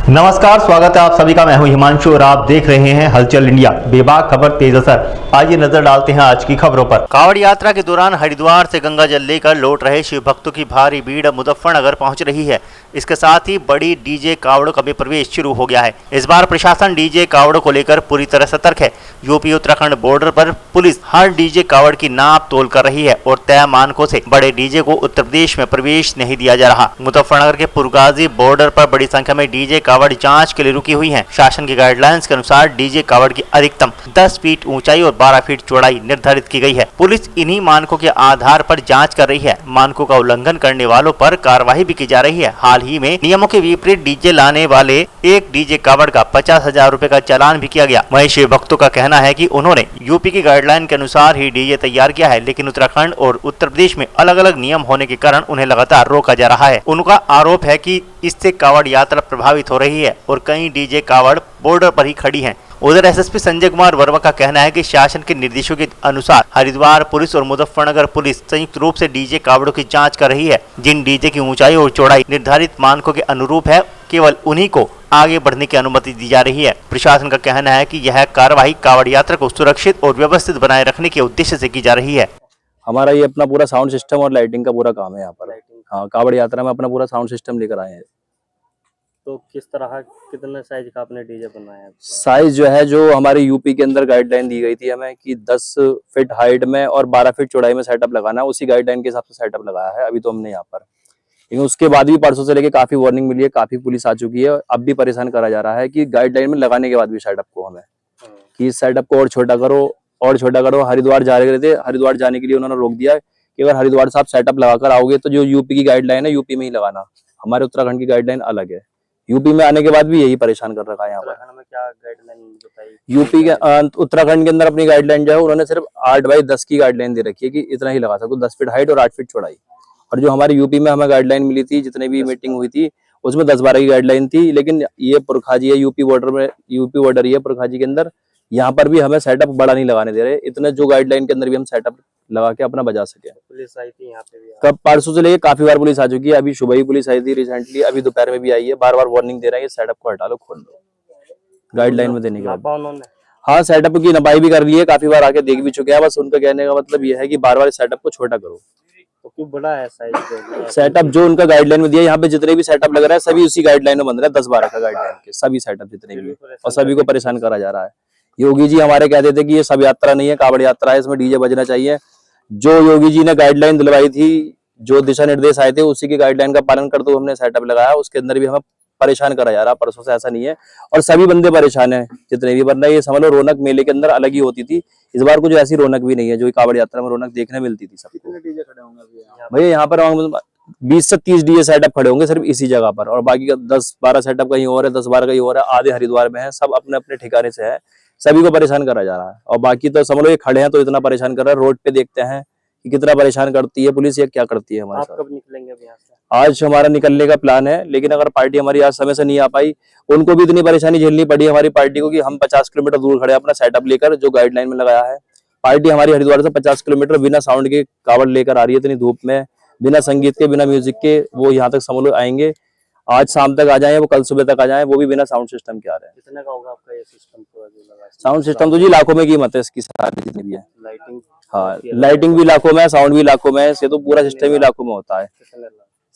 नमस्कार, स्वागत है आप सभी का। मैं हूं हिमांशु और आप देख रहे हैं हलचल इंडिया। बेबाक खबर तेज असर। आइए नजर डालते हैं आज की खबरों पर। कांवड़ यात्रा के दौरान हरिद्वार से गंगा जल लेकर लौट रहे शिव भक्तों की भारी भीड़ मुजफ्फरनगर पहुंच रही है। इसके साथ ही बड़ी डीजे कावड़ों का भी प्रवेश शुरू हो गया है। इस बार प्रशासन डीजे कावड़ों को लेकर पूरी तरह सतर्क है। यूपी उत्तराखंड बॉर्डर पर पुलिस हर डीजे कावड़ की नाप तोल कर रही है और तय मानकों से बड़े डीजे को उत्तर प्रदेश में प्रवेश नहीं दिया जा रहा। मुजफ्फरनगर के पुरगाजी बॉर्डर पर बड़ी संख्या में डीजे कावड़ जांच के लिए रुकी हुई हैं। शासन की गाइडलाइंस के अनुसार डीजे कावड़ की अधिकतम 10 फीट ऊंचाई और 12 फीट चौड़ाई निर्धारित की गई है। पुलिस इन्हीं मानकों के आधार पर जांच कर रही है। मानकों का उल्लंघन करने वालों पर कार्रवाई भी की जा रही है। हाल ही में नियमों के विपरीत डीजे लाने वाले एक डीजे कावड़ का 50,000 रुपए का चालान भी किया गया। वहीं शिव भक्तों का कहना है कि उन्होंने यूपी की गाइडलाइन के अनुसार ही डीजे तैयार किया है, लेकिन उत्तराखंड और उत्तर प्रदेश में अलग अलग नियम होने के कारण उन्हें लगातार रोका जा रहा है। उनका आरोप है कि इससे कावड़ यात्रा प्रभावित हो रही है और कई डीजे कावड़ बॉर्डर पर ही खड़ी हैं। उधर एसएसपी संजय कुमार वर्मा का कहना है कि शासन के निर्देशों के अनुसार हरिद्वार पुलिस और मुजफ्फरनगर पुलिस संयुक्त रूप से डीजे कावड़ों की जांच कर रही है। जिन डीजे की ऊंचाई और चौड़ाई निर्धारित मानकों के अनुरूप है, केवल उन्हीं को आगे बढ़ने की अनुमति दी जा रही है। प्रशासन का कहना है कि यह कार्रवाई कावड़ यात्रा को सुरक्षित और व्यवस्थित बनाए रखने के उद्देश्य से की जा रही है। हमारा ये अपना पूरा साउंड सिस्टम और लाइटिंग का पूरा काम है यहाँ पर। हाँ, कावड़ यात्रा में अपना पूरा साउंड सिस्टम लेकर आए हैं। तो किस तरह कितने साइज का आपने डीजे बनाया है? साइज जो है, जो हमारे यूपी के अंदर गाइडलाइन दी गई थी हमें कि 10 फीट हाइट में और 12 फीट चौड़ाई में सेटअप लगाना है, उसी गाइडलाइन के हिसाब से सेटअप लगाया है अभी तो हमने यहाँ पर। लेकिन उसके बाद भी परसों से लेके काफी वार्निंग मिली है, काफी पुलिस आ चुकी है। अब भी परेशान करा जा रहा है कि गाइडलाइन में लगाने के बाद भी सेटअप को हमें कि इस सेटअप को और छोटा करो। हरिद्वार जा रहे थे, हरिद्वार जाने के लिए उन्होंने रोक दिया कि अगर हरिद्वार से आप सेटअप लगाकर आओगे तो जो यूपी की गाइडलाइन है यूपी में ही लगाना, हमारे उत्तराखंड की गाइडलाइन अलग है। यूपी में आने के बाद भी यही परेशान कर रखा है यहाँ पर। में क्या गाइडलाइन बताई? यूपी के उत्तराखंड के अंदर अपनी गाइडलाइन जो है उन्होंने सिर्फ 8x10 की गाइडलाइन दे रखी है कि इतना ही लगा सकते, 10 फीट हाइट और 8 फीट चौड़ाई। और जो हमारे यूपी में हमें गाइडलाइन मिली थी, जितने भी मीटिंग हुई थी, उसमें 10-12 की गाइडलाइन थी। लेकिन ये पुरखाजी है, यूपी बॉर्डर ये पुरखाजी के अंदर, यहाँ पर भी हमें सेटअप बड़ा नहीं लगाने दे रहे। इतने जो गाइडलाइन के अंदर भी हम सेटअप लगा के अपना बजा सके। पुलिस आई थी यहाँ पे भी? कब? परसों से लेके काफी बार पुलिस आ चुकी है। अभी सुबह ही पुलिस आई थी रिसेंटली, अभी दोपहर में भी आई है। बार बार वार्निंग दे रहा है ये सेटअप को हटा लो, खोल लो गाइडलाइन में देने के बाद। हाँ, सेटअप की नपाई भी कर ली है, काफी बार आके देख भी चुके हैं। बस उनका कहने का मतलब ये है कि बार बार सेटअप को छोटा करो। तो क्यों बड़ा है साइज? सेटअप जो उनका गाइडलाइन में दिया, यहाँ पे जितने भी सेटअप लग रहा है सभी उसी गाइडलाइन में बन रहा है, 10-12 का गाइडलाइन के सभी सेटअप जितने भी, और सभी को परेशान करा जा रहा है। योगी जी हमारे कहते थे कि ये सब यात्रा नहीं है, कावड़ यात्रा है, इसमें डीजे बजना चाहिए। जो योगी जी ने गाइडलाइन दिलवाई थी, जो दिशा निर्देश आए थे, उसी की गाइडलाइन का पालन करते हुए हमने सेटअप लगाया। उसके अंदर भी हमें परेशान करा जा रहा है परसों से, ऐसा नहीं है। और सभी बंदे परेशान हैं जितने भी, वरना ये समझ लो रौनक मेले के अंदर अलग ही होती थी। इस बार कुछ ऐसी रौनक भी नहीं है जो कावड़ यात्रा में रौनक देखने मिलती थी सबको। कितने डीजे खड़े होंगे भैया यहाँ पर 20 से 30 डीजे सेटअप खड़े होंगे सिर्फ इसी जगह पर, और बाकी का 10-12 सेटअप कहीं और है, 10-12 कहीं और है, आधे हरिद्वार में है, सब अपने अपने ठिकाने से है। सभी को परेशान करा जा रहा है। और बाकी तो समझ लो ये खड़े हैं तो इतना परेशान कर रहा है। रोड पे देखते हैं कि कितना परेशान करती है पुलिस, ये क्या करती है हमारे साथ। कब निकलेंगे अब यहाँ से? आज हमारा निकलने का प्लान है, लेकिन अगर पार्टी हमारी आज समय से नहीं आ पाई, उनको भी इतनी परेशानी झेलनी पड़ी हमारी पार्टी को कि हम 50 किलोमीटर दूर खड़े अपना सेटअप लेकर, जो गाइडलाइन में लगाया है। पार्टी हमारी हरिद्वार से 50 किलोमीटर बिना साउंड के कावड़ लेकर आ रही है, इतनी धूप में, बिना संगीत के, बिना म्यूजिक के। वो यहाँ तक समझ लो आएंगे, आज शाम तक आ जाए, वो कल सुबह तक आ जाए, वो भी बिना साउंड सिस्टम के आ रहे हैं। कितने का होगा आपका ये सिस्टम? साउंड सिस्टम तो जी लाखों में कीमत है इसकी सारी जितनी भी है। लाइटिंग? हाँ, लाइटिंग भी लाखों में है, साउंड भी लाखों में है, इससे तो पूरा सिस्टम ही लाखों में होता है।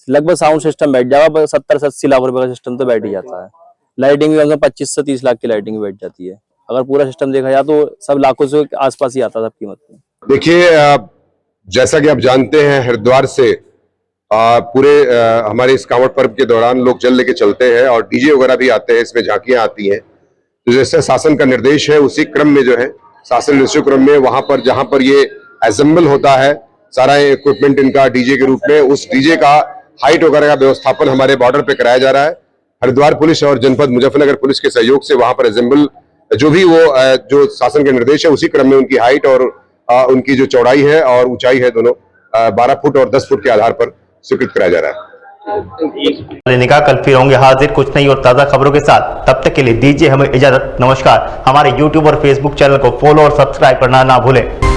लगभग साउंड सिस्टम बैठ जाएगा 70 से 80 लाख रुपए का सिस्टम तो बैठ ही जाता है। लाइटिंग भी 25 से 30 लाख की लाइटिंग भी बैठ जाती है। अगर पूरा सिस्टम देखा जाए तो सब लाखों से आसपास ही आता है सब कीमत में। देखिए, जैसा कि आप जानते हैं, हरिद्वार से पूरे हमारे इस कांवड़ पर्व के दौरान लोग जल लेके चलते हैं और डीजे वगैरह भी आते हैं, इसमें झांकियां आती हैं। तो जैसे शासन का निर्देश है उसी क्रम में जो है, शासन निर्देश क्रम में वहां पर जहां पर ये असेंबल होता है सारा इक्विपमेंट इनका डीजे के रूप में, उस डीजे का हाइट वगैरह का व्यवस्थापन हमारे बॉर्डर पे कराया जा रहा है। हरिद्वार पुलिस और जनपद मुजफ्फरनगर पुलिस के सहयोग से वहां पर असेंबल जो भी वो जो शासन के निर्देश है उसी क्रम में उनकी हाइट और उनकी जो चौड़ाई है और ऊंचाई है, दोनों 12 फुट और 10 फुट के आधार पर स्वीकृत कराया जा रहा है। लेने का कल फिर होंगे हाजिर कुछ नई और ताजा खबरों के साथ। तब तक के लिए दीजिए हमें इजाजत। नमस्कार। हमारे YouTube और Facebook चैनल को फॉलो और सब्सक्राइब करना ना भूलें।